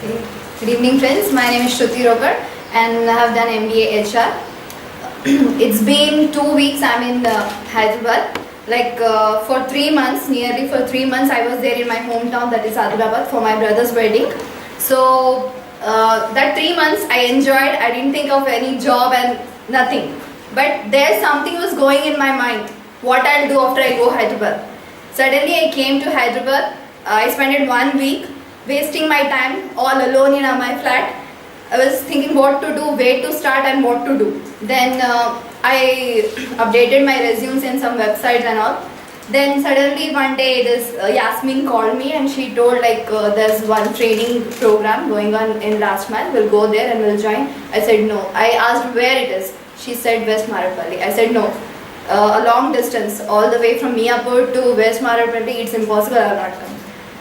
Okay. Good evening, friends. My name is Shruti Roper and I have done MBA HR. It's been 2 weeks I'm in Hyderabad. For 3 months, nearly for 3 months, I was there in my hometown, that is Hyderabad, for my brother's wedding. So that 3 months I enjoyed. I didn't think of any job and nothing. But there something was going in my mind. What I'll do after I go Hyderabad. Suddenly I came to Hyderabad. I spent 1 week wasting my time all alone in my flat. I was thinking what to do, where to start and what to do. Then I updated my resumes in some websites and all. Then suddenly one day this Yasmin called me and she told there's one training program going on in last month. We'll go there and we'll join. I said no. I asked where it is. She said West Marapalli. I said no. A long distance, all the way from Miapur to West Marapalli, it's impossible, I will not come.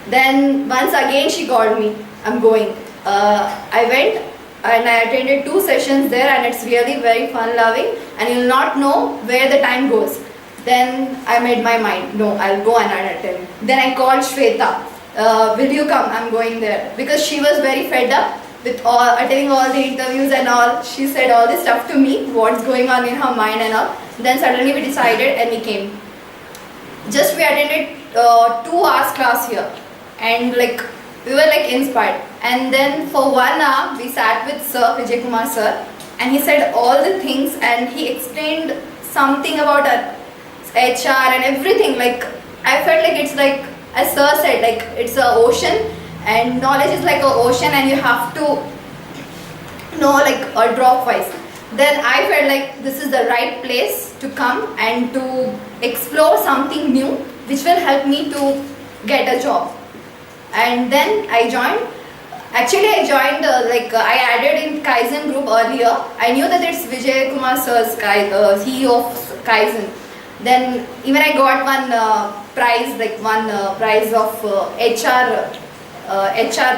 Then once again she called me. I'm going. I went and I attended 2 sessions there and it's really very fun loving and you'll not know where the time goes. Then I made my mind, no, I'll go and I'll attend. Then I called Shweta, will you come? I'm going there. Because she was very fed up with attending all the interviews and all. She said all this stuff to me, what's going on in her mind and all. Then suddenly we decided and we came. Just we attended 2 hours class here and we were inspired. And then for 1 hour we sat with Sir Vijay Kumar sir and he said all the things and he explained something about HR and everything. I felt it's as sir said, it's an ocean and knowledge is like an ocean and you have to know a drop wise. Then I felt this is the right place to come and to explore something new which will help me to get a job. And then I joined. Actually I joined, I added in Kaizen group earlier. I knew that it's Vijay Kumar sir's CEO of Kaizen. Then even I got one prize, prize of HR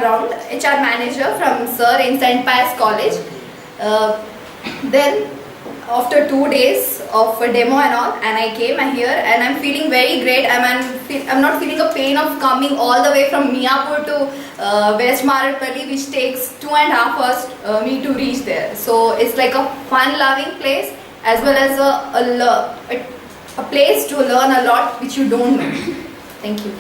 round, HR manager from sir in St. Pius College. Then after 2 days of a demo and all, and I came here and I'm feeling very great. I'm not feeling a pain of coming all the way from Miapur to West Marapalli, which takes 2.5 hours me to reach there. So it's like a fun loving place as well as a place to learn a lot which you don't know. Thank you.